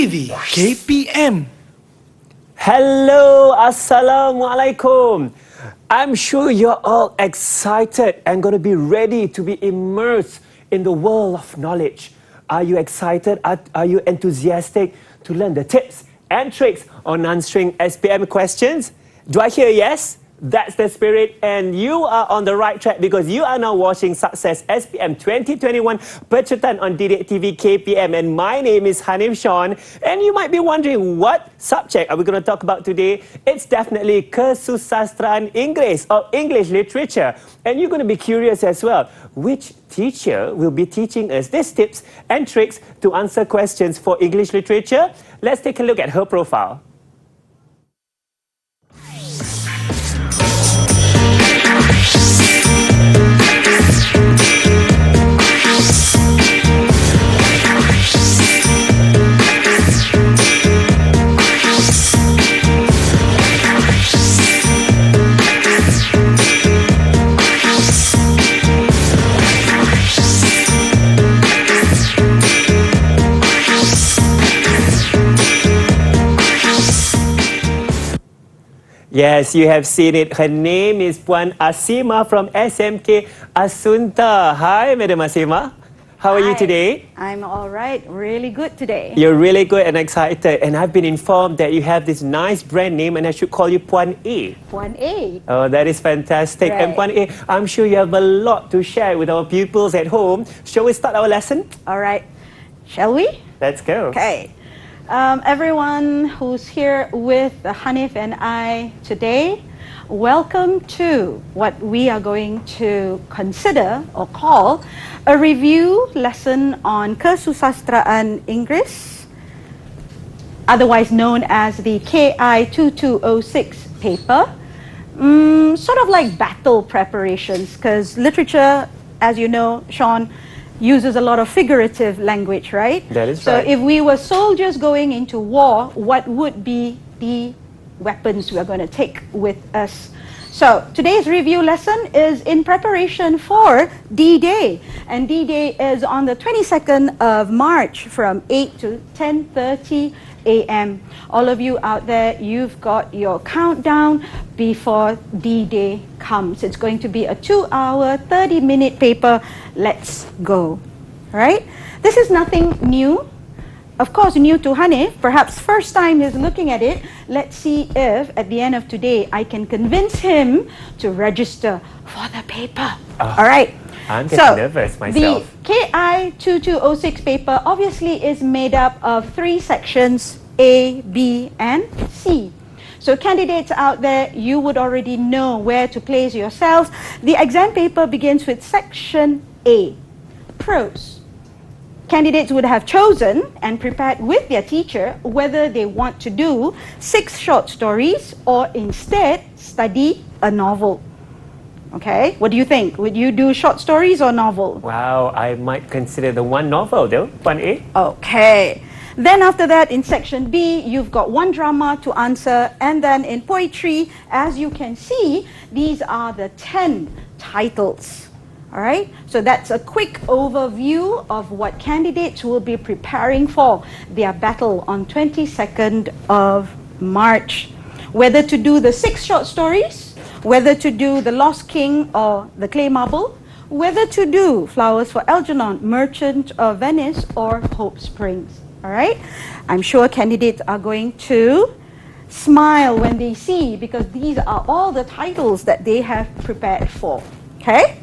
TV KPM. Hello, Assalamualaikum. I'm sure you're all excited and going to be ready to be immersed in the world of knowledge. Are you excited? Are you enthusiastic to learn the tips and tricks on answering SPM questions? Do I hear yes? That's the spirit, and you are on the right track because you are now watching Sukses SPM 2021 Pecutan on Didik TV KPM, and my name is Hanif Sean, and you might be wondering what subject are we going to talk about today. It's definitely Kesusasteraan Inggeris or English literature, and you're going to be curious as well. Which teacher will be teaching us these tips and tricks to answer questions for English literature? Let's take a look at her profile. Yes, you have seen it. Her name is Puan Asimah from SMK Asunta. Hi, Madam Asimah. How are you today? I'm all right. Really good today. You're really good and excited. And I've been informed that you have this nice brand name and I should call you Puan A. Puan A. Oh, that is fantastic. Right. And Puan A, I'm sure you have a lot to share with our pupils at home. Shall we start our lesson? All right. Shall we? Let's go. Okay. Everyone who's here with Hanif and I today, welcome to what we are going to consider or call a review lesson on Kesusasteraan Inggeris, otherwise known as the KI 2206 paper. Sort of like battle preparations, because literature, as you know, Sean, uses a lot of figurative language, right? That is so right. If we were soldiers going into war, what would be the weapons we are going to take with us? So today's review lesson is in preparation for D-Day, and D-Day is on the 22nd of March from 8 to 10:30 a.m. All of you out there, you've got your countdown before D-Day comes. It's going to be a 2-hour, 30-minute paper. Let's go. All right? This is nothing new. Of course, new to Hanif. Perhaps first time he's looking at it. Let's see if at the end of today I can convince him to register for the paper. All right. I'm getting nervous myself. The KI 2206 paper obviously is made up of 3 sections, A, B, and C. So candidates out there, you would already know where to place yourselves. The exam paper begins with section A, prose. Candidates would have chosen and prepared with their teacher whether they want to do 6 short stories or instead study a novel. Okay, what do you think? Would you do short stories or novel? Wow, I might consider the one novel though, Puan A. Okay. Then after that, in section B, you've got 1 drama to answer. And then in poetry, as you can see, these are the 10 titles. All right, so that's a quick overview of what candidates will be preparing for their battle on 22nd of March. Whether to do the 6 short stories, whether to do The Lost King or The Clay Marble, whether to do Flowers for Algernon, Merchant of Venice, or Hope Springs. All right, I'm sure candidates are going to smile when they see, because these are all the titles that they have prepared for. Okay,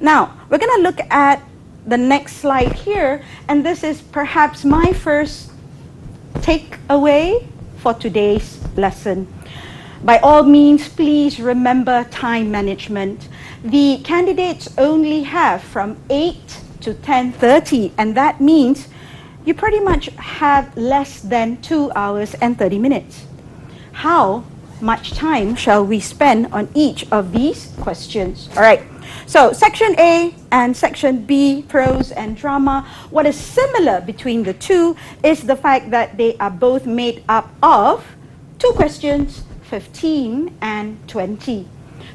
now we're going to look at the next slide here, and this is perhaps my first takeaway for today's lesson. By all means, please remember time management. The candidates only have from 8 to 10:30, and that means you pretty much have less than 2 hours and 30 minutes. How much time shall we spend on each of these questions? All right, so section A and section B, prose and drama, what is similar between the two is the fact that they are both made up of 2 questions, 15 and 20.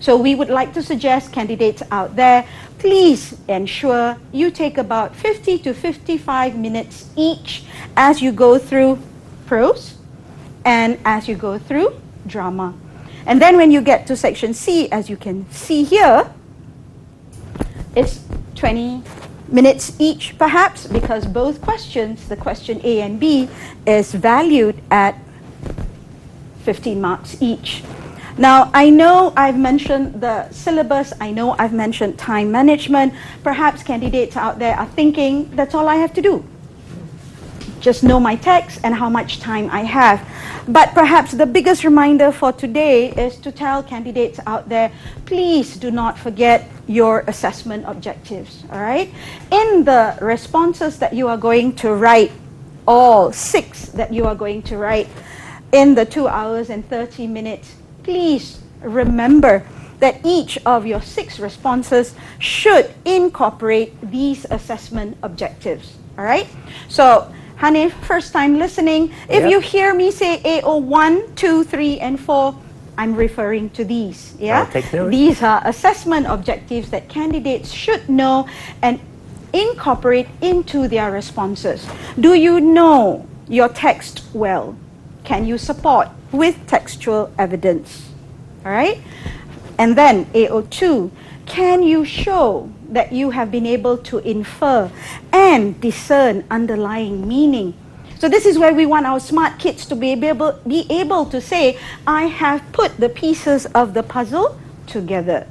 So we would like to suggest candidates out there, please ensure you take about 50 to 55 minutes each as you go through prose, and as you go through, drama. And then when you get to section C, as you can see here, it's 20 minutes each perhaps, because both questions, the question A and B, is valued at 15 marks each. Now, I know I've mentioned the syllabus, I know I've mentioned time management. Perhaps candidates out there are thinking, that's all I have to do. Just know my text and how much time I have. But perhaps the biggest reminder for today is to tell candidates out there, please do not forget your assessment objectives, all right? In the responses that you are going to write, all 6 that you are going to write in the 2 hours and 30 minutes, please remember that each of your 6 responses should incorporate these assessment objectives, all right? So, Hanif, first time listening, if you hear me say AO1, 2, 3, and 4, I'm referring to these, yeah? I'll take note. These are assessment objectives that candidates should know and incorporate into their responses. Do you know your text well? Can you support with textual evidence? All right? And then AO2, can you show that you have been able to infer and discern underlying meaning? So this is where we want our smart kids to be able to say, I have put the pieces of the puzzle together.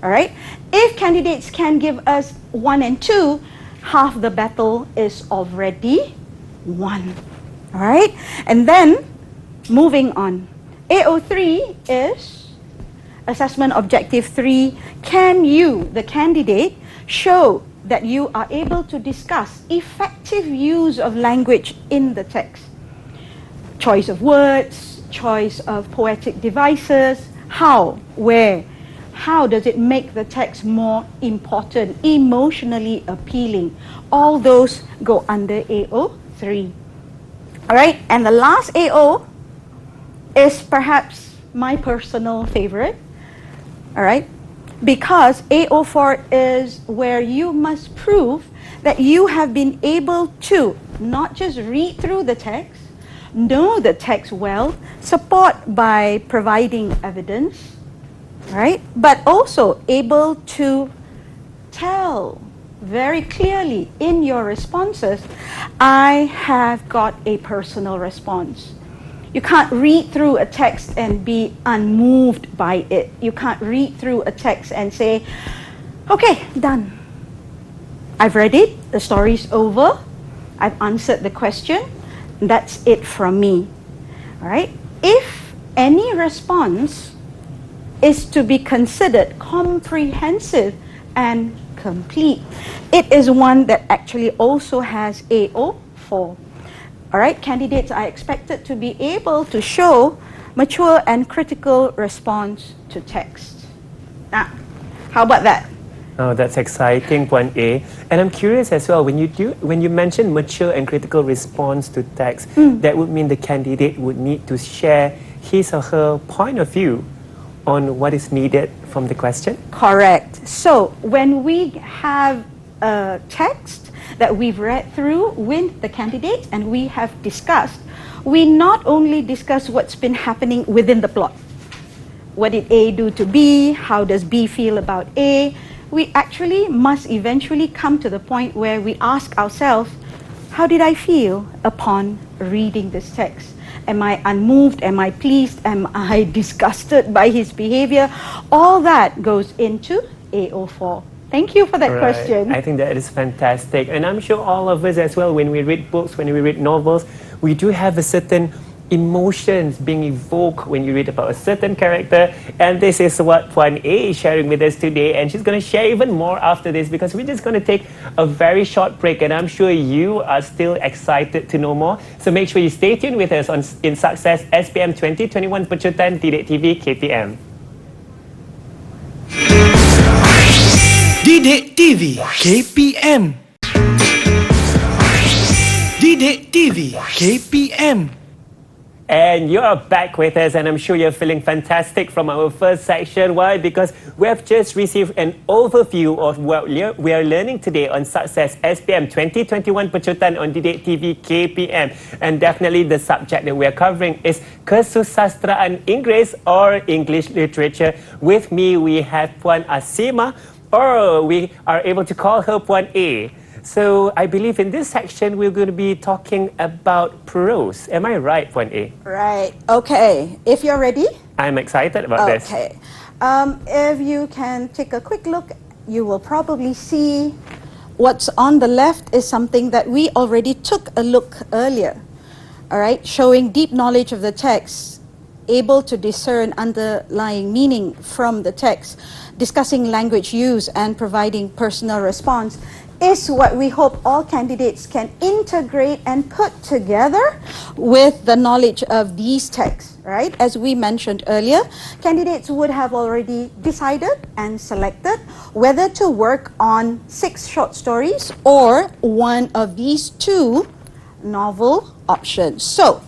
All right? If candidates can give us 1 and 2, half the battle is already won. All right? And then, moving on. AO3 is assessment objective 3. Can you, the candidate, show that you are able to discuss effective use of language in the text? Choice of words, choice of poetic devices, how, where, how does it make the text more important, emotionally appealing? All those go under AO3. All right, and the last AO is perhaps my personal favorite, all right? Because AO4 is where you must prove that you have been able to not just read through the text, know the text well, support by providing evidence, right? But also able to tell very clearly in your responses, I have got a personal response. You can't read through a text and be unmoved by it. You can't read through a text and say, okay, done. I've read it, the story's over, I've answered the question, that's it from me. All right? If any response is to be considered comprehensive and complete, it is one that actually also has AO4. All right, candidates are expected to be able to show mature and critical response to text. Now, how about that? Oh, that's exciting, point A. And I'm curious as well, when you mention mature and critical response to text, that would mean the candidate would need to share his or her point of view on what is needed from the question? Correct. So, when we have a text that we've read through with the candidates and we have discussed, we not only discuss what's been happening within the plot. What did A do to B? How does B feel about A? We actually must eventually come to the point where we ask ourselves, how did I feel upon reading this text? Am I unmoved? Am I pleased? Am I disgusted by his behavior? All that goes into AO4. Thank you for that question. I think that is fantastic. And I'm sure all of us as well, when we read books, when we read novels, we do have a certain emotions being evoked when you read about a certain character. And this is what Puan A is sharing with us today. And she's going to share even more after this, because we're just going to take a very short break. And I'm sure you are still excited to know more. So make sure you stay tuned with us in Sukses SPM 2021 Pecutan Didik TV KPM. Didik TV KPM. Didik TV KPM. And you're back with us, and I'm sure you're feeling fantastic from our first section. Why? Because we have just received an overview of what we are learning today on Sukses SPM 2021 Pecutan on Didik TV KPM. And definitely the subject that we are covering is Kesusasteraan Inggeris, or English literature. With me, we have Puan Asimah, or we are able to call her Puan A. So I believe in this section we're going to be talking about prose. Am I right, Puan A? Right. Okay. If you're ready. I'm excited about this. Okay. If you can take a quick look, you will probably see what's on the left is something that we already took a look earlier. All right, showing deep knowledge of the text, able to discern underlying meaning from the text, discussing language use and providing personal response is what we hope all candidates can integrate and put together with the knowledge of these texts, right? As we mentioned earlier, candidates would have already decided and selected whether to work on 6 short stories or one of these 2 novel options. So,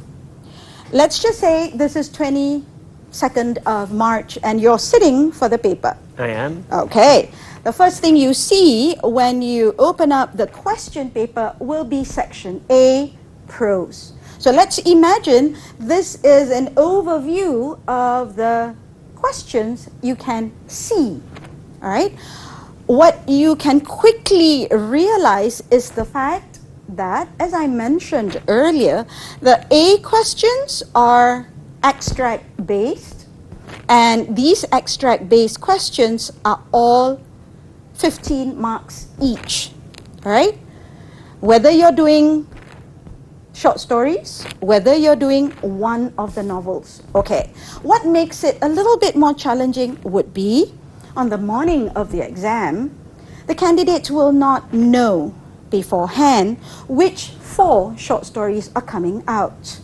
let's just say this is 22nd of March and you're sitting for the paper. I am. Okay. The first thing you see when you open up the question paper will be section A, prose. So let's imagine this is an overview of the questions you can see. All right? What you can quickly realize is the fact that, as I mentioned earlier, the A questions are extract-based, and these extract-based questions are all 15 marks each, right? Whether you're doing short stories, whether you're doing one of the novels. Okay, what makes it a little bit more challenging would be on the morning of the exam, the candidates will not know beforehand which 4 short stories are coming out.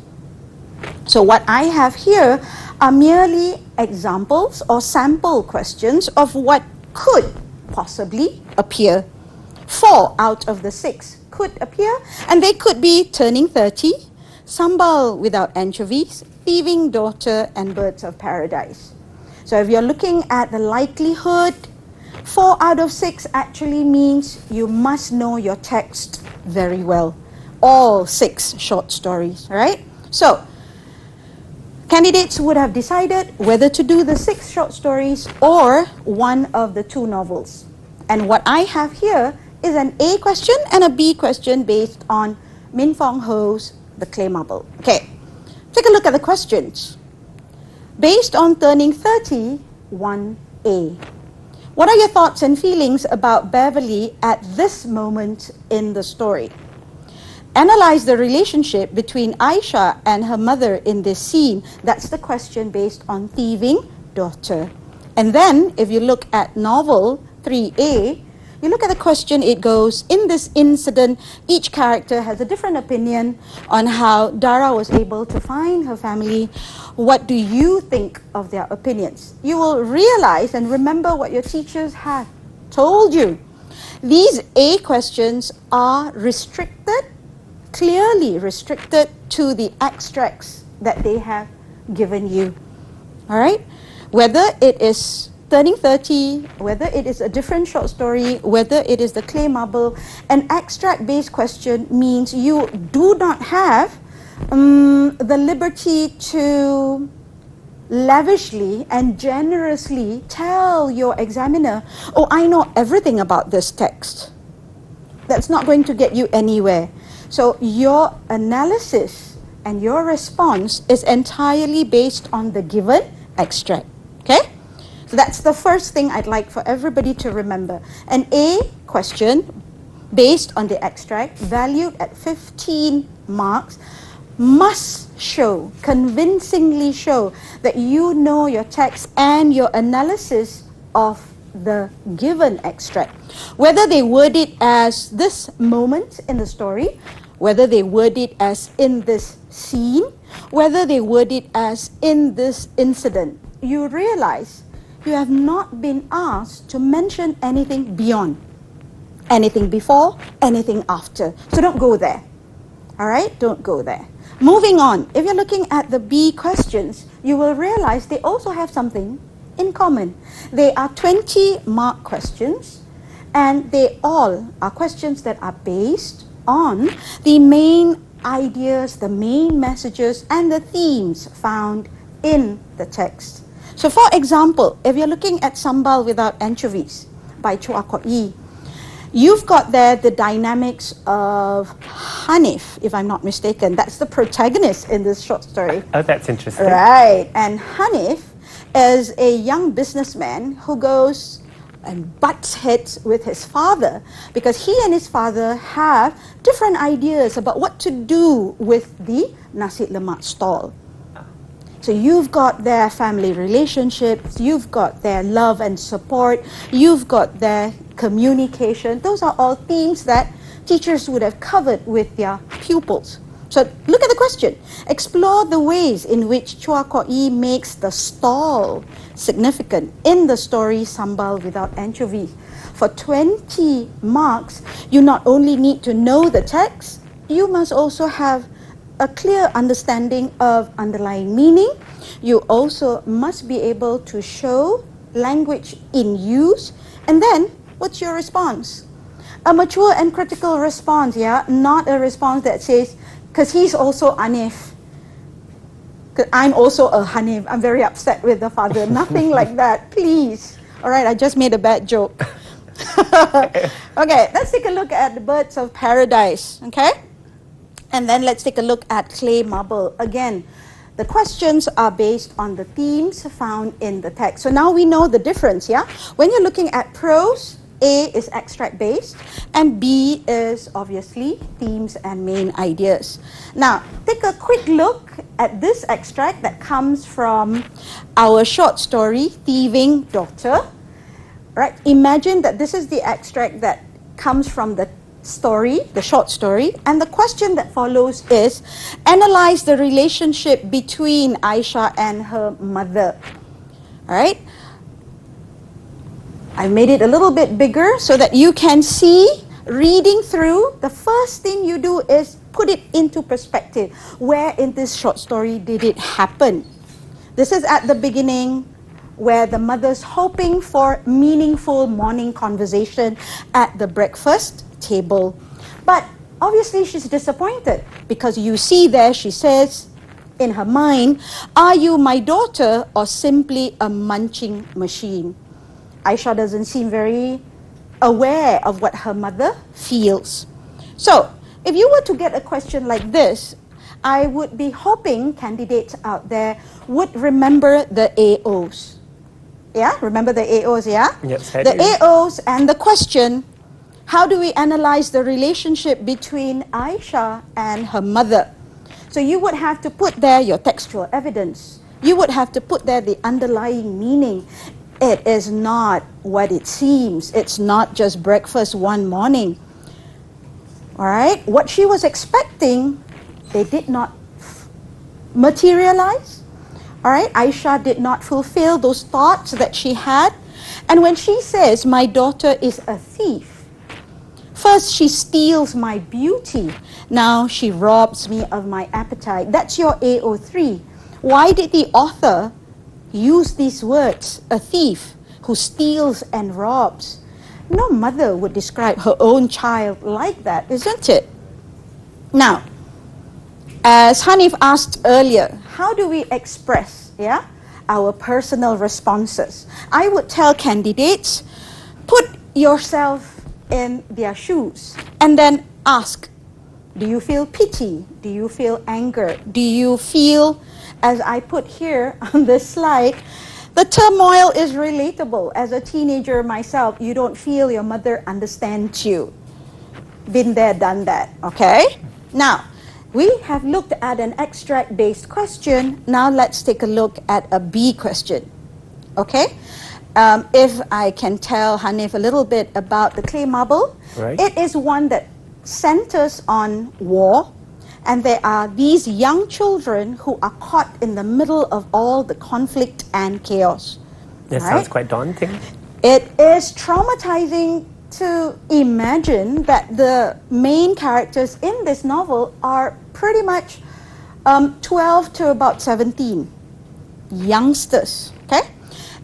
So what I have here are merely examples or sample questions of what could possibly appear. 4 out of the 6 could appear, and they could be turning 30, sambal without anchovies, thieving daughter, and birds of paradise. So if you're looking at the likelihood, 4 out of 6 actually means you must know your text very well. All 6 short stories, right? So candidates would have decided whether to do the 6 short stories or one of the 2 novels. And what I have here is an A question and a B question based on Min Fong Ho's The Claimable. Okay, take a look at the questions. Based on turning 30, 1A. What are your thoughts and feelings about Beverly at this moment in the story? Analyze the relationship between Aisha and her mother in this scene. That's the question based on thieving daughter. And then, if you look at novel 3A, you look at the question, it goes, in this incident, each character has a different opinion on how Dara was able to find her family. What do you think of their opinions? You will realize and remember what your teachers have told you. These A questions are restricted, clearly restricted to the extracts that they have given you. All right? Whether it is turning 30, whether it is a different short story, whether it is the claimable, an extract-based question means you do not have the liberty to lavishly and generously tell your examiner, oh, I know everything about this text. That's not going to get you anywhere. So your analysis and your response is entirely based on the given extract. Okay? So that's the first thing I'd like for everybody to remember. An A question based on the extract, valued at 15 marks, must show, convincingly show, that you know your text and your analysis of the given extract. Whether they word it as this moment in the story, whether they word it as in this scene, whether they word it as in this incident, you realize you have not been asked to mention anything beyond, anything before, anything after. So don't go there. All right, don't go there. Moving on, if you're looking at the B questions, you will realize they also have something in common. They are 20-mark questions, and they all are questions that are based on the main ideas, the main messages, and the themes found in the text. So for example, if you're looking at Sambal Without Anchovies by Chua Kok Yi, you've got there the dynamics of Hanif, if I'm not mistaken. That's the protagonist in this short story. Oh, that's interesting. Right. And Hanif is a young businessman who goes and butts heads with his father because he and his father have different ideas about what to do with the nasi lemak stall. So you've got their family relationships, you've got their love and support, you've got their communication. Those are all themes that teachers would have covered with their pupils. So look at the question. Explore the ways in which Chua Kok Yi makes the stall significant in the story Sambal Without Anchovies. For 20 marks, you not only need to know the text, you must also have a clear understanding of underlying meaning. You also must be able to show language in use. And then, what's your response? A mature and critical response, yeah? Not a response that says, because he's also Hanif. I'm also a Hanif. I'm very upset with the father. Nothing like that, please. All right, I just made a bad joke. Okay, let's take a look at the Birds of Paradise, okay? And then let's take a look at Clay Marble. Again, the questions are based on the themes found in the text. So now we know the difference, yeah? When you're looking at prose, A is extract based, and B is obviously themes and main ideas. Now, take a quick look at this extract that comes from our short story, Thieving Daughter. Right? Imagine that this is the extract that comes from the story, the short story, and the question that follows is, analyze the relationship between Aisha and her mother. All right? I made it a little bit bigger so that you can see, reading through, the first thing you do is put it into perspective. Where in this short story did it happen? This is at the beginning, where the mother's hoping for meaningful morning conversation at the breakfast table. But obviously she's disappointed because you see there she says in her mind, are you my daughter or simply a munching machine? Aisha doesn't seem very aware of what her mother feels. So if you were to get a question like this, I would be hoping candidates out there would remember the AOs. Yeah, remember the AOs, yeah? Yes, I the do. AOs and the question, how do we analyze the relationship between Aisha and her mother? So you would have to put there your textual evidence. You would have to put there the underlying meaning. It is not what it seems. It's not just breakfast one morning. All right? What she was expecting, they did not materialize. All right, Aisha did not fulfill those thoughts that she had. And when she says, my daughter is a thief, first she steals my beauty, now she robs me of my appetite. That's your AO3. Why did the author use these words, a thief who steals and robs? No mother would describe her own child like that, isn't it? Now, as Hanif asked earlier, how do we express our personal responses? I would tell candidates, put yourself in their shoes and then ask, do you feel pity? Do you feel anger? Do you feel, as I put here on this slide, the turmoil is relatable. As a teenager myself, you don't feel your mother understands you. Been there, done that, okay? Now, we have looked at an extract-based question. Now let's take a look at a B question. Okay? If I can tell Hanif a little bit about the clay marble, Right. It is one that centers on war, and there are these young children who are caught in the middle of all the conflict and chaos. That Right? sounds quite daunting. It is traumatizing to imagine that the main characters in this novel are pretty much 12 to about 17 youngsters, okay?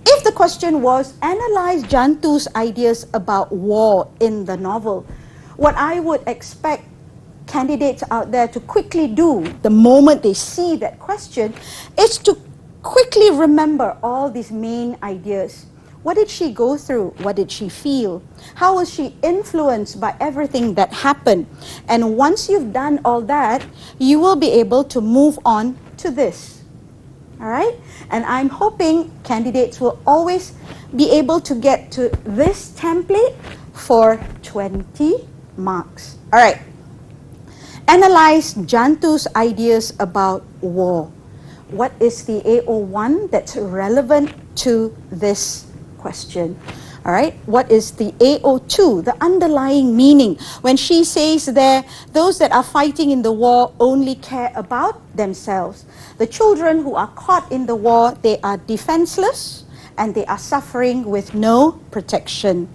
If the question was analyze Jantu's ideas about war in the novel, what I would expect candidates out there to quickly do the moment they see that question is to quickly remember all these main ideas. What did she go through? What did she feel? How was she influenced by everything that happened? And once you've done all that, you will be able to move on to this. All right? And I'm hoping candidates will always be able to get to this template for 20 marks. All right. Analyze Jantu's ideas about war. What is the AO1 that's relevant to this question? All right, what is the AO2, the underlying meaning? When she says there, those that are fighting in the war only care about themselves. The children who are caught in the war, they are defenseless and they are suffering with no protection.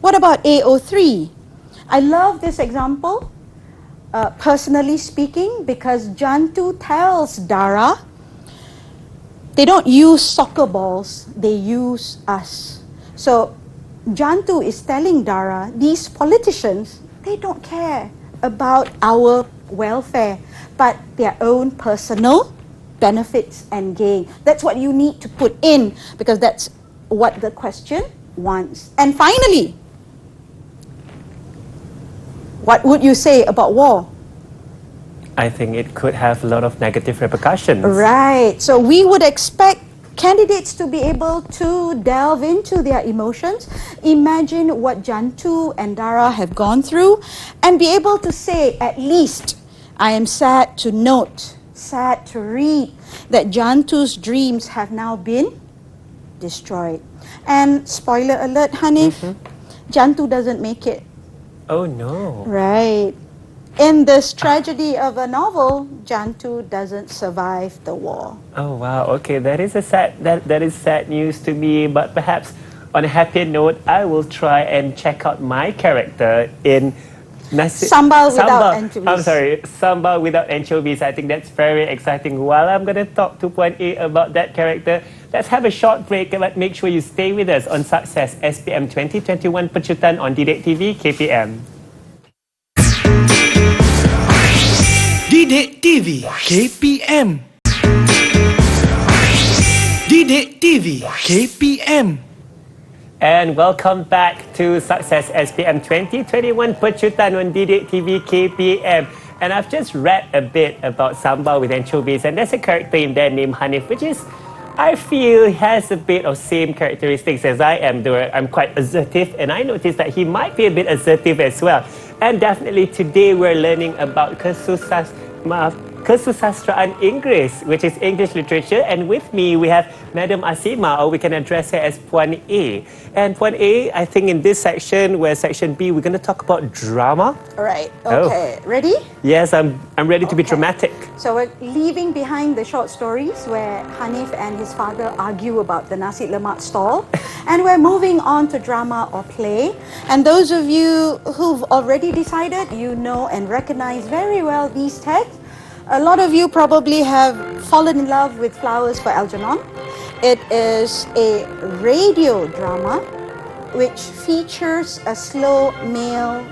What about AO3? I love this example, personally speaking, because Jantu tells Dara, they don't use soccer balls, they use us. So Jantu is telling Dara, these politicians, they don't care about our welfare, but their own personal benefits and gain. That's what you need to put in, because that's what the question wants. And finally, what would you say about war? I think it could have a lot of negative repercussions. Right. So we would expect candidates to be able to delve into their emotions, imagine what Jantu and Dara have gone through, and be able to say, at least, I am sad to note, sad to read, that Jantu's dreams have now been destroyed. And spoiler alert, Hanif, Jantu doesn't make it. Oh no. Right. In this tragedy of a novel, Jantu doesn't survive the war. Oh wow, okay, that is sad news to me, but perhaps on a happier note, I will try and check out my character in Sambal without anchovies. I'm sorry, Sambal without anchovies. I think that's very exciting. While I'm going to talk to Puan A about that character, let's have a short break, but make sure you stay with us on Sukses SPM 2021 Pecutan on Didik TV KPM. Didik TV KPM. Didik TV KPM. And welcome back to Sukses SPM 2021 Pecutan on Didik TV KPM. And I've just read a bit about Sambal with anchovies, and there's a character in there named Hanif, which is, I feel, has a bit of same characteristics as I am, though I'm quite assertive, and I noticed that he might be a bit assertive as well. And definitely today we're learning about Kesusasteraan Inggeris, which is English literature, and with me we have Madam Asimah, or we can address her as Puan A. And Puan A, I think in this section, where section B, we're going to talk about drama. All right, okay. Ready? Yes, I'm ready to be dramatic. So we're leaving behind the short stories where Hanif and his father argue about the nasi lemak stall, and we're moving on to drama or play. And those of you who've already decided, you know and recognize very well these texts. A lot of you probably have fallen in love with Flowers for Algernon. It is a radio drama which features a slow male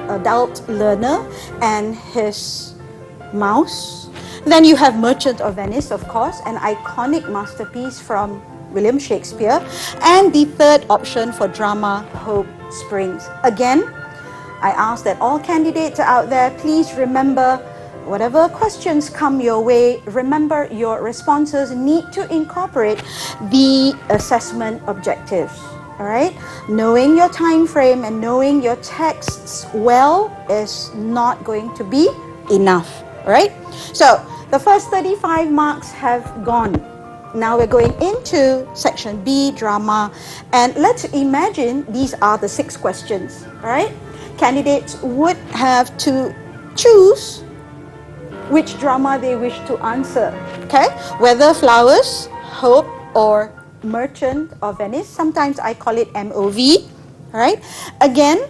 adult learner and his mouse. Then you have Merchant of Venice, of course, an iconic masterpiece from William Shakespeare. And the third option for drama, Hope Springs. Again, I ask that all candidates out there, please remember, whatever questions come your way, remember your responses need to incorporate the assessment objectives. All right? Knowing your time frame and knowing your texts well is not going to be enough. All right? So the first 35 marks have gone. Now we're going into section B, drama, and let's imagine these are the 6 questions. All right? Candidates would have to choose which drama they wish to answer, okay? Whether Flowers, Hope, or Merchant of Venice. Sometimes I call it MOV, right? Again,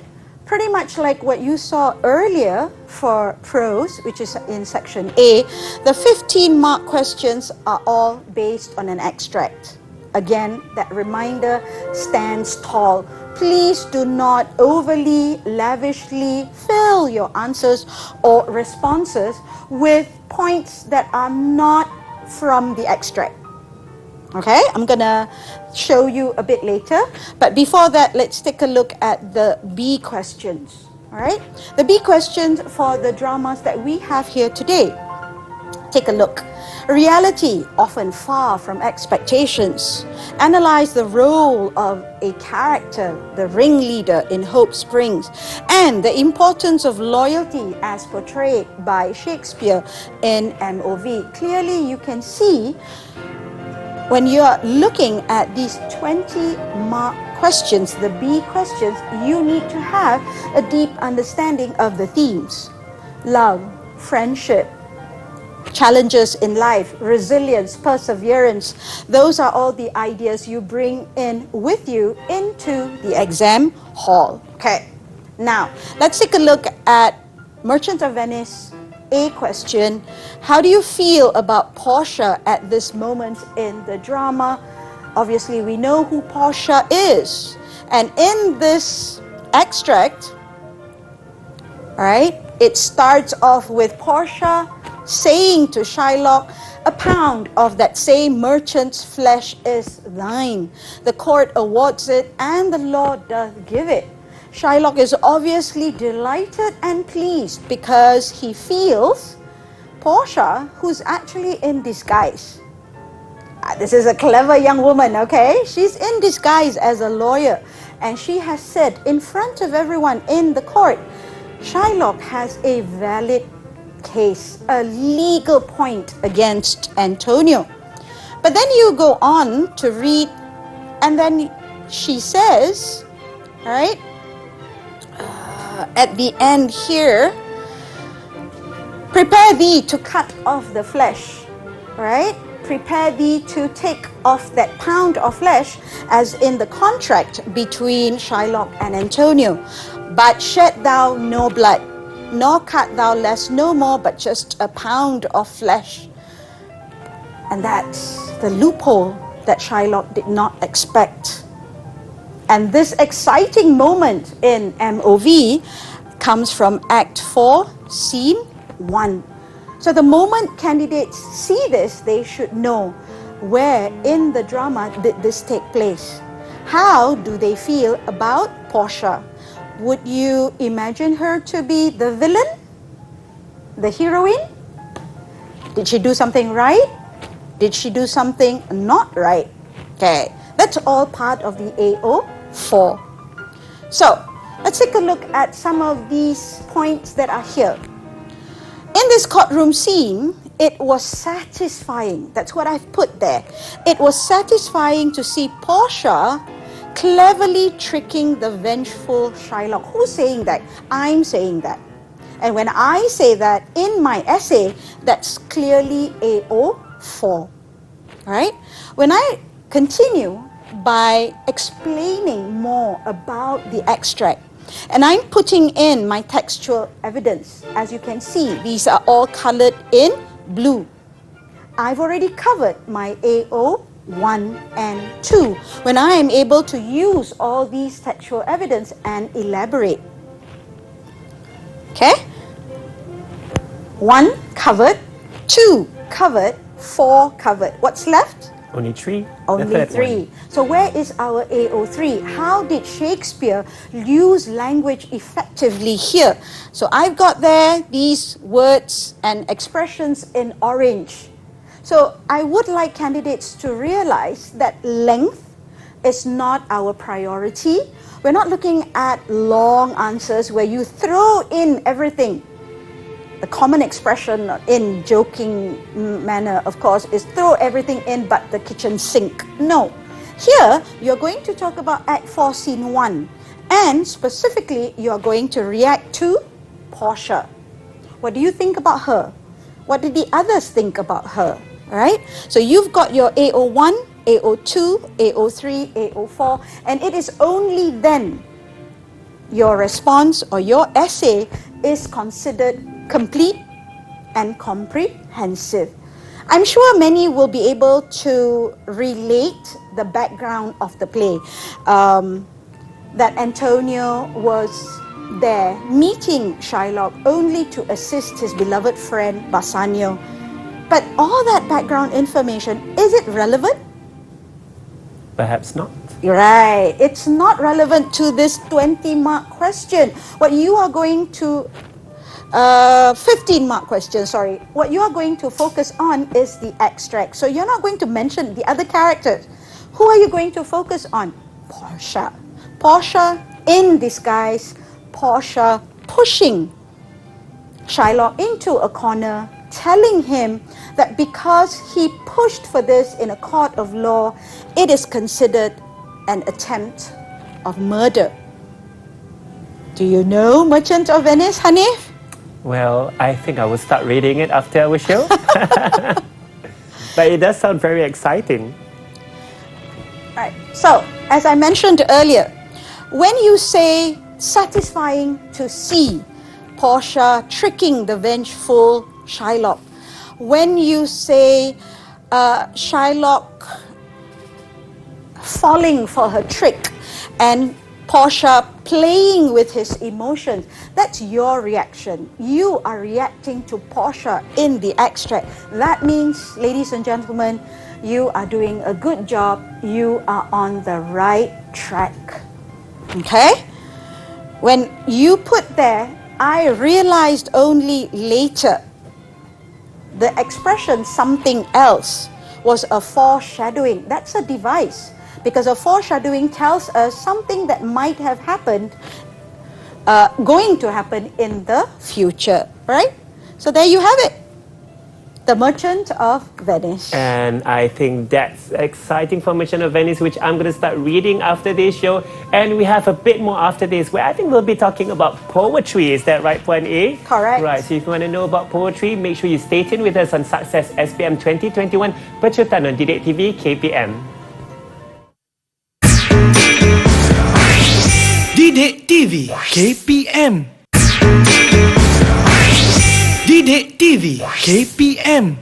pretty much like what you saw earlier for prose, which is in section A. The 15-mark questions are all based on an extract. Again, that reminder stands tall. Please do not overly, lavishly fill your answers or responses with points that are not from the extract. Okay, I'm gonna show you a bit later. But before that, let's take a look at the B questions. All right, the B questions for the dramas that we have here today. Take a look. Reality, often far from expectations. Analyze the role of a character, the ringleader in Hope Springs, and the importance of loyalty as portrayed by Shakespeare in MOV. Clearly, you can see when you're looking at these 20-mark questions, the B questions, you need to have a deep understanding of the themes. Love, friendship, challenges in life, resilience, perseverance. Those are all the ideas you bring in with you into the exam hall. Okay, now let's take a look at Merchant of Venice. A question, how do you feel about Portia at this moment in the drama? Obviously, we know who Portia is. And in this extract, all right, it starts off with Portia saying to Shylock, "A pound of that same merchant's flesh is thine. The court awards it, and the law doth give it." Shylock is obviously delighted and pleased because he feels Portia, who's actually in disguise. This is a clever young woman, okay? She's in disguise as a lawyer, and she has said in front of everyone in the court, Shylock has a valid case, a legal point against Antonio. But then you go on to read, and then she says, all right, at the end here, prepare thee to cut off the flesh, right? Prepare thee to take off that pound of flesh, as in the contract between Shylock and Antonio. But shed thou no blood, nor cut thou less no more, but just a pound of flesh. And that's the loophole that Shylock did not expect. And this exciting moment in MOV comes from Act 4, Scene 1. So the moment candidates see this, they should know where in the drama did this take place. How do they feel about Portia? Would you imagine her to be the villain? The heroine? Did she do something right? Did she do something not right? Okay, that's all part of the AO4. So, let's take a look at some of these points that are here. In this courtroom scene, it was satisfying. That's what I've put there. It was satisfying to see Portia cleverly tricking the vengeful Shylock. Who's saying that? I'm saying that. And when I say that in my essay, that's clearly AO4. Right? When I continue by explaining more about the extract, and I'm putting in my textual evidence. As you can see, these are all colored in blue. I've already covered my AO1 and 2 when I am able to use all these textual evidence and elaborate. Okay? 1 covered, 2 covered, 4 covered. What's left? Only 3. Only 3. So where is our AO3? How did Shakespeare use language effectively here? So I've got there these words and expressions in orange. So I would like candidates to realize that length is not our priority. We're not looking at long answers where you throw in everything. The common expression in joking manner, of course, is throw everything in but the kitchen sink. No. Here, you're going to talk about Act 4, Scene 1. And specifically, you're going to react to Portia. What do you think about her? What did the others think about her? Right? So you've got your AO1, AO2, AO3, AO4, and it is only then your response or your essay is considered complete and comprehensive. I'm sure many will be able to relate the background of the play. That Antonio was there meeting Shylock only to assist his beloved friend Bassanio. But all that background information, is it relevant? Perhaps not. Right. It's not relevant to this 20-mark question. What you are going to 15-mark question, sorry. What you are going to focus on is the extract. So you're not going to mention the other characters. Who are you going to focus on? Portia. Portia in disguise. Portia pushing Shylock into a corner, telling him that because he pushed for this in a court of law, it is considered an attempt of murder. Do you know Merchant of Venice, Hanif? Well, I think I will start reading it after our show. But it does sound very exciting. Right. So, as I mentioned earlier, when you say satisfying to see Portia tricking the vengeful Shylock, when you say Shylock falling for her trick and Portia playing with his emotions, that's your reaction. You are reacting to Portia in the extract. That means, ladies and gentlemen, you are doing a good job. You are on the right track. Okay? When you put there, I realized only later, the expression something else was a foreshadowing. That's a device. Because a foreshadowing tells us something that might have happened, going to happen in the future, right? So there you have it. The Merchant of Venice. And I think that's exciting for Merchant of Venice, which I'm going to start reading after this show. And we have a bit more after this, where I think we'll be talking about poetry. Is that right, Puan A? Correct. Right, so if you want to know about poetry, make sure you stay tuned with us on Sukses SPM 2021, Pecutan on Didik TV, KPM. Didik TV KPM. Didik TV KPM.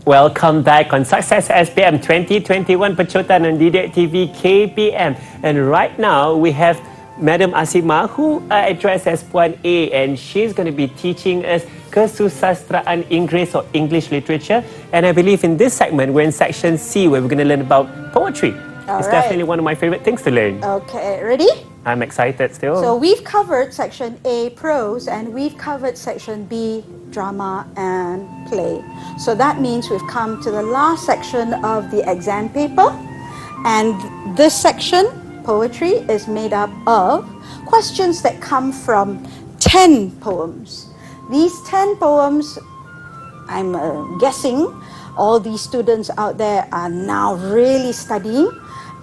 Welcome back on Sukses SPM 2021, Pecutan on Didik TV, KPM. And right now, we have Madam Asimah, who addressed as Puan A, and she's going to be teaching us Kesusasteraan Inggeris, or English literature. And I believe in this segment, we're in section C, where we're going to learn about poetry. It's definitely one of my favorite things to learn. Okay, ready? I'm excited still. So we've covered section A, prose, and we've covered section B, drama and play. So that means we've come to the last section of the exam paper. And this section, poetry, is made up of questions that come from 10 poems. These 10 poems, I'm guessing all these students out there are now really studying.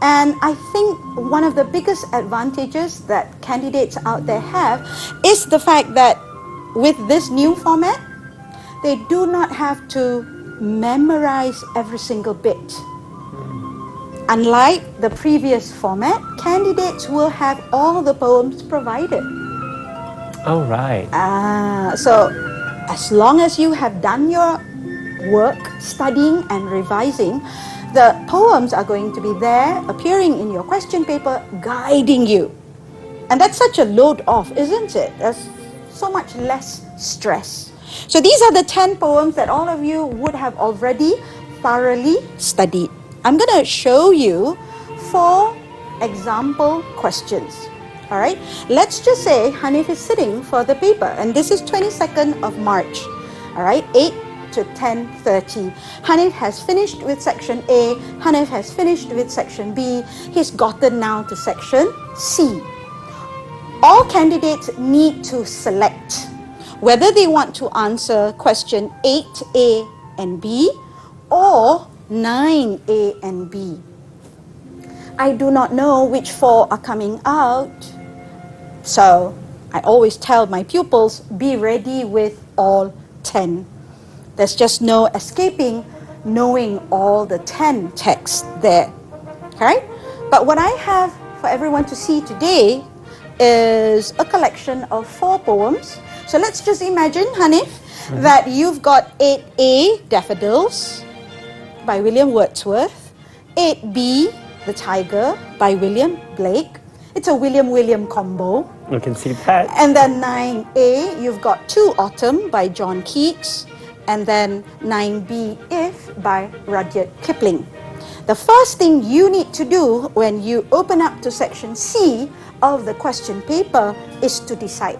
And I think one of the biggest advantages that candidates out there have is the fact that with this new format, they do not have to memorize every single bit. Unlike the previous format, candidates will have all the poems provided. All right. So as long as you have done your work, studying and revising, the poems are going to be there, appearing in your question paper, guiding you. And that's such a load off, isn't it? There's so much less stress. So these are the 10 poems that all of you would have already thoroughly studied. I'm going to show you 4 example questions. All right? Let's just say Hanif is sitting for the paper, and this is 22nd of March. All right? 8 to 10:30. Hanif has finished with section A. Hanif has finished with section B. He's gotten now to section C. All candidates need to select whether they want to answer question 8A and B or 9A and B. I do not know which 4 are coming out, so I always tell my pupils, be ready with all 10. There's just no escaping knowing all the 10 texts there. Okay? But what I have for everyone to see today is a collection of 4 poems. So let's just imagine, Hanif, that you've got 8A, Daffodils, by William Wordsworth, 8B, The Tiger, by William Blake. It's a William combo. You can see that. And then 9A, you've got 2 Autumn by John Keats, and then 9B, If by Rudyard Kipling. The first thing you need to do when you open up to section C of the question paper is to decide.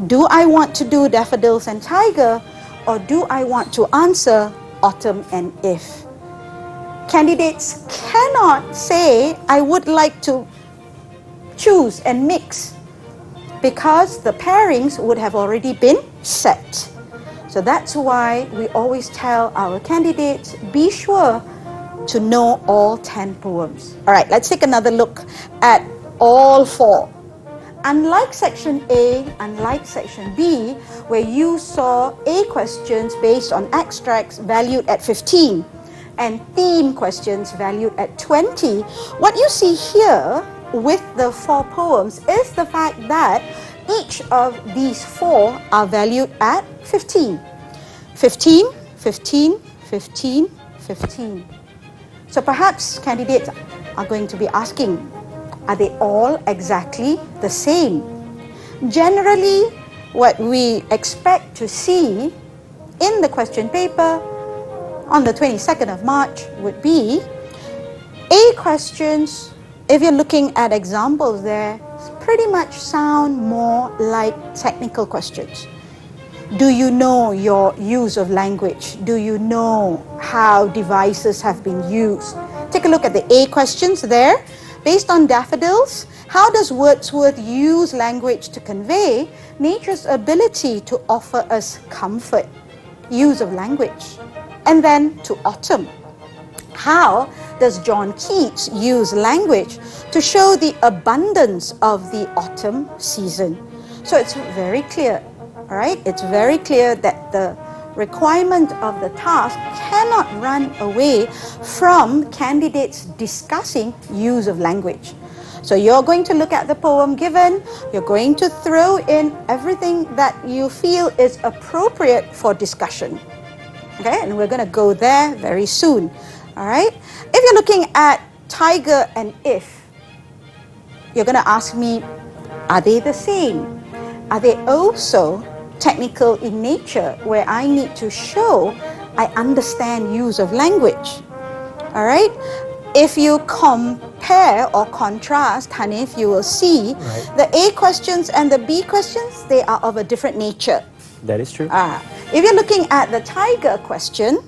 Do I want to do Daffodils and Tiger, or do I want to answer Autumn and If? Candidates cannot say, I would like to choose and mix, because the pairings would have already been set. So that's why we always tell our candidates, be sure to know all 10 poems. All right, let's take another look at all 4. Unlike section A, unlike section B, where you saw A questions based on extracts valued at 15 and theme questions valued at 20, what you see here with the 4 poems is the fact that each of these 4 are valued at 15. 15, 15, 15, 15. So perhaps candidates are going to be asking, are they all exactly the same? Generally, what we expect to see in the question paper on the 22nd of March would be A questions, if you're looking at examples there, pretty much sound more like technical questions. Do you know your use of language? Do you know how devices have been used? Take a look at the A questions there. Based on Daffodils, how does Wordsworth use language to convey nature's ability to offer us comfort? Use of language. And then to Autumn. How does John Keats use language to show the abundance of the autumn season? So it's very clear. All right, it's very clear that the requirement of the task cannot run away from candidates discussing use of language. So you're going to look at the poem given, you're going to throw in everything that you feel is appropriate for discussion. Okay, and we're going to go there very soon. All right, if you're looking at Tiger and If, you're going to ask me, are they the same? Are they also technical in nature, where I need to show I understand use of language? All right. If you compare or contrast, Hanif, you will see the A questions and the B questions, they are of a different nature. That is true. If you're looking at the tiger question,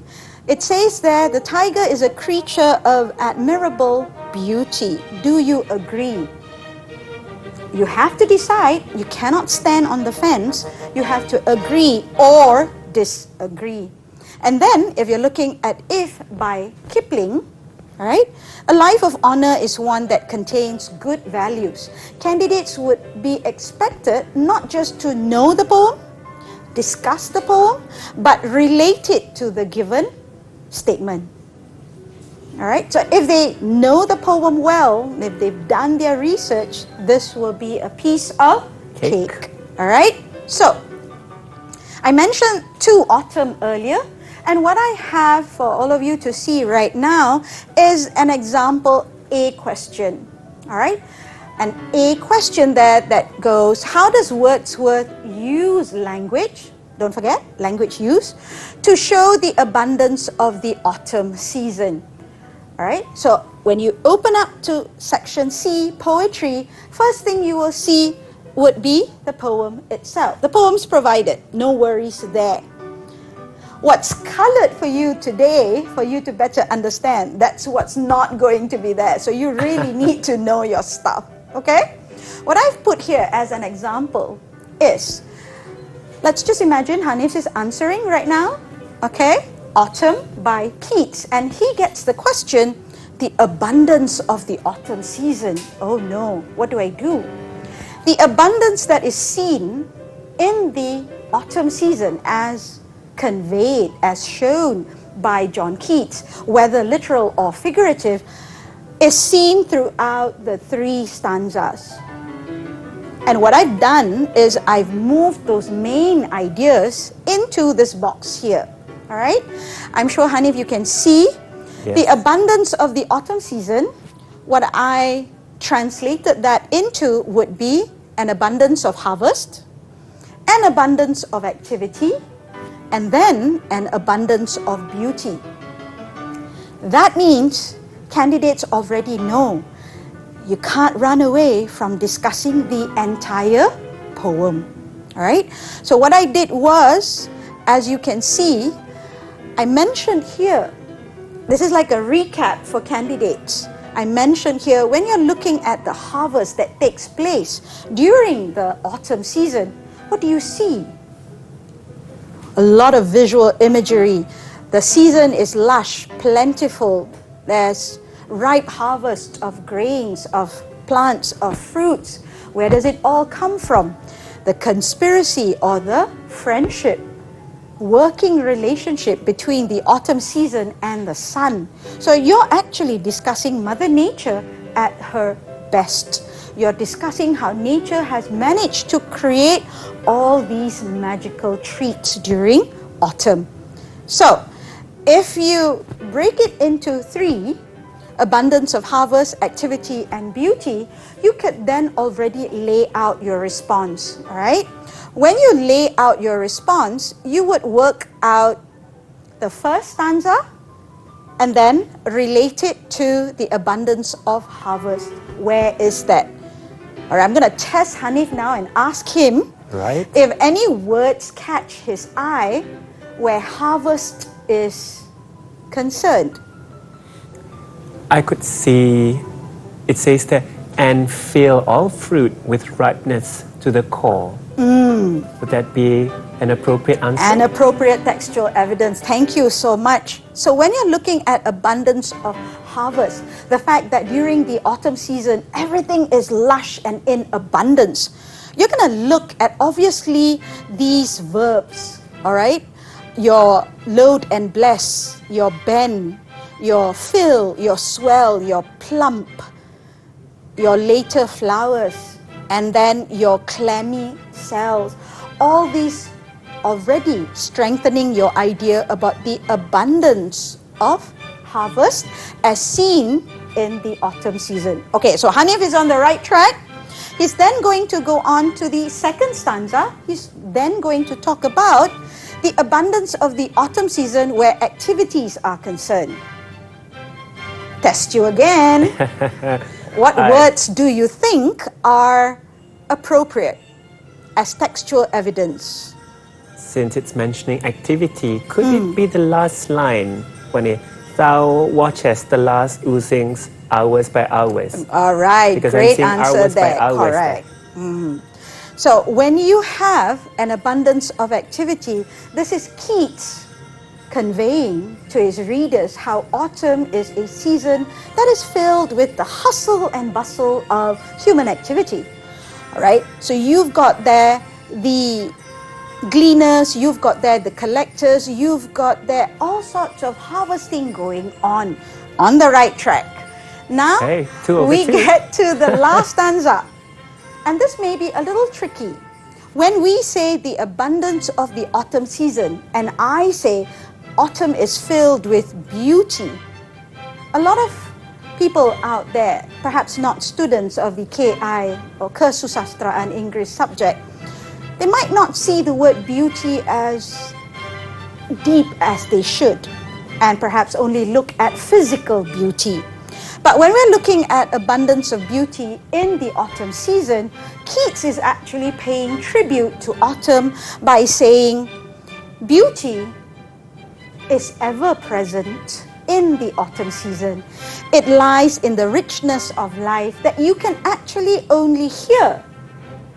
it says there the tiger is a creature of admirable beauty. Do you agree? You have to decide. You cannot stand on the fence. You have to agree or disagree. And then, if you're looking at If by Kipling, all right, a life of honor is one that contains good values. Candidates would be expected not just to know the poem, discuss the poem, but relate it to the given statement. All right, so if they know the poem well, if they've done their research, this will be a piece of cake. All right, so I mentioned 2 Autumn earlier, and what I have for all of you to see right now is an example A question. All right, an A question that goes, how does Wordsworth use language? Don't forget, language use, to show the abundance of the autumn season. All right, so when you open up to section C, poetry, first thing you will see would be the poem itself. The poem's provided, no worries there. What's colored for you today, for you to better understand, that's what's not going to be there. So you really need to know your stuff, okay? What I've put here as an example is, let's just imagine Hanif is answering right now, okay? Autumn by Keats, and he gets the question, the abundance of the autumn season. Oh no, what do I do? The abundance that is seen in the autumn season as conveyed, as shown by John Keats, whether literal or figurative, is seen throughout the 3 stanzas. And what I've done is I've moved those main ideas into this box here. All right? I'm sure, Hanif, you can see the abundance of the autumn season. What I translated that into would be an abundance of harvest, an abundance of activity, and then an abundance of beauty. That means candidates already know you can't run away from discussing the entire poem. All right? So what I did was, as you can see, I mentioned here, this is like a recap for candidates. I mentioned here, when you're looking at the harvest that takes place during the autumn season, what do you see? A lot of visual imagery. The season is lush, plentiful. There's ripe harvest of grains, of plants, of fruits. Where does it all come from? The conspiracy or the friendship, working relationship between the autumn season and the sun. So you're actually discussing Mother Nature at her best. You're discussing how nature has managed to create all these magical treats during autumn. So if you break it into three, abundance of harvest, activity, and beauty, you could then already lay out your response, all right? When you lay out your response, you would work out the first stanza and then relate it to the abundance of harvest. Where is that? All right, I'm going to test Hanif now and ask him if any words catch his eye where harvest is concerned. I could see, it says that, and fill all fruit with ripeness to the core. Would that be an appropriate answer? An appropriate textual evidence. Thank you so much. So when you're looking at abundance of harvest, the fact that during the autumn season, everything is lush and in abundance, you're going to look at obviously these verbs, all right? Your load and bless, your bend, your fill, your swell, your plump, your later flowers, and then your clammy cells. All these already strengthening your idea about the abundance of harvest as seen in the autumn season. Okay, so Hanif is on the right track. He's then going to go on to the second stanza. He's then going to talk about the abundance of the autumn season where activities are concerned. Test you again. What words do you think are appropriate as textual evidence? Since it's mentioning activity, could it be the last line when thou watchest the last oozings hours by hours? All right, because great I'm answer hours there. by hours Correct. So when you have an abundance of activity, this is Keats conveying to his readers how autumn is a season that is filled with the hustle and bustle of human activity. All right, so you've got there the gleaners, you've got there the collectors, you've got there all sorts of harvesting going on the right track. Now we get to the last stanza, and this may be a little tricky. When we say the abundance of the autumn season, and I say autumn is filled with beauty, a lot of people out there, perhaps not students of the KI or Kesusasteraan Inggeris subject, they might not see the word beauty as deep as they should, and perhaps only look at physical beauty. But when we're looking at abundance of beauty in the autumn season, Keats is actually paying tribute to autumn by saying beauty is ever present in the autumn season. It lies in the richness of life that you can actually only hear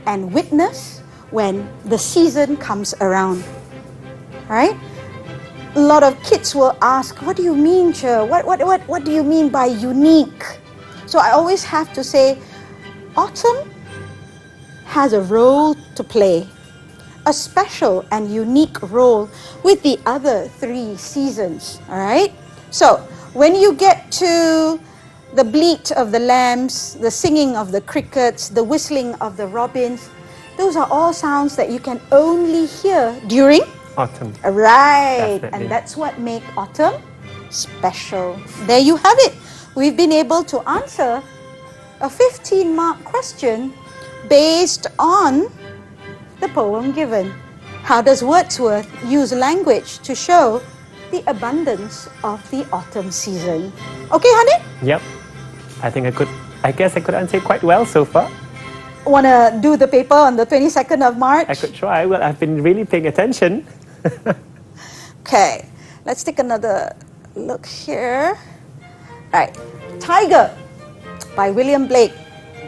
and witness when the season comes around. Right? A lot of kids will ask, what do you mean, Cher? What do you mean by unique? So I always have to say, autumn has a role to play, a special and unique role with the other three seasons, all right? So when you get to the bleat of the lambs, the singing of the crickets, the whistling of the robins. Those are all sounds that you can only hear during Autumn. right. Definitely. And that's what makes autumn special. There you have it. We've been able to answer a 15-mark question based on the poem given. How does Wordsworth use language to show the abundance of the autumn season? Okay, honey? Yep. I guess I could answer it quite well so far. Want to do the paper on the 22nd of March? I could try. Well, I've been really paying attention. Okay, let's take another look here. Right, Tiger by William Blake.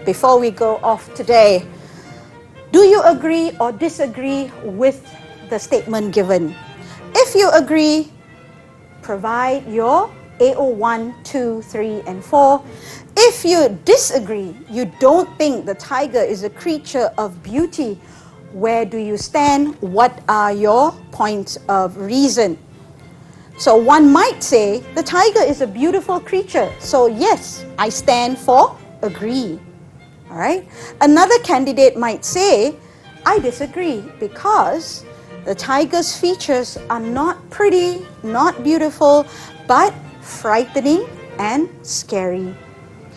Before we go off today, do you agree or disagree with the statement given? If you agree, provide your AO1, 2, 3, and 4. If you disagree, you don't think the tiger is a creature of beauty, where do you stand? What are your points of reason? So one might say, the tiger is a beautiful creature. So yes, I stand for agree. All right. Another candidate might say, I disagree because the tiger's features are not pretty, not beautiful, but frightening and scary.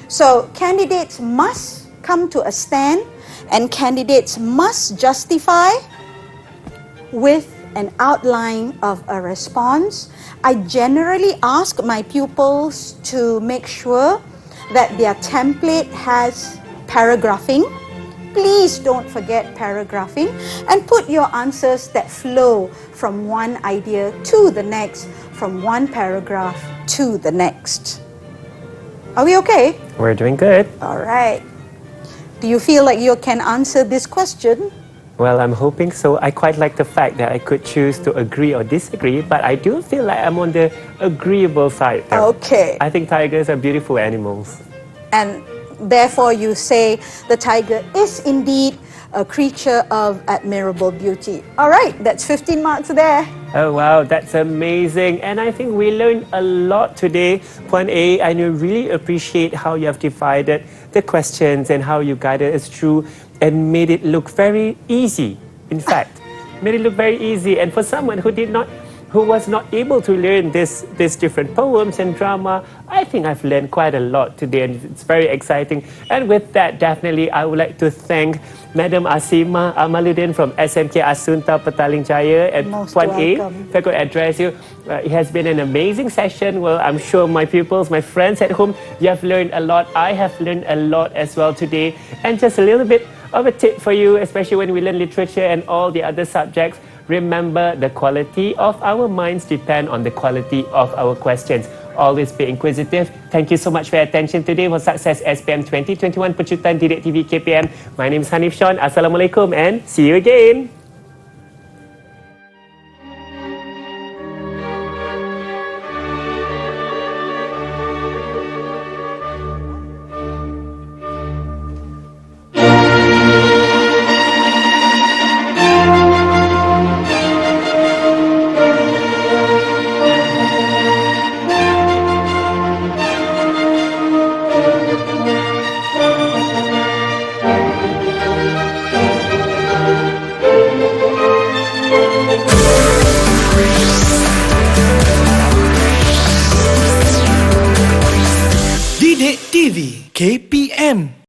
So candidates must come to a stand, and candidates must justify with an outline of a response. I generally ask my pupils to make sure that their template has paragraphing. Please don't forget paragraphing, and put your answers that flow from one idea to the next, from one paragraph to the next. Are we okay? We're doing good. All right. Do you feel like you can answer this question? Well, I'm hoping so. I quite like the fact that I could choose to agree or disagree, but I do feel like I'm on the agreeable side there. Okay. I think tigers are beautiful animals. And therefore you say the tiger is indeed a creature of admirable beauty. All right, that's 15 marks there. Oh wow, that's amazing. And I think we learned a lot today. Puan A, I really appreciate how you have divided the questions and how you guided us through and made it look very easy. In fact, made it look very easy. And for someone who was not able to learn these different poems and drama, I think I've learned quite a lot today, and it's very exciting. And with that, definitely, I would like to thank Madam Asimah Amaluddin from SMK Asunta Petaling Jaya and Most Puan A. welcome. If I could address you, it has been an amazing session. Well, I'm sure my pupils, my friends at home, you have learned a lot. I have learned a lot as well today. And just a little bit of a tip for you, especially when we learn literature and all the other subjects. Remember, the quality of our minds depend on the quality of our questions. Always be inquisitive. Thank you so much for your attention today for Sukses SPM 2021 Pecutan Didik TV KPM. My name is Hanif Sean. Assalamualaikum and see you again. Didik TV KPM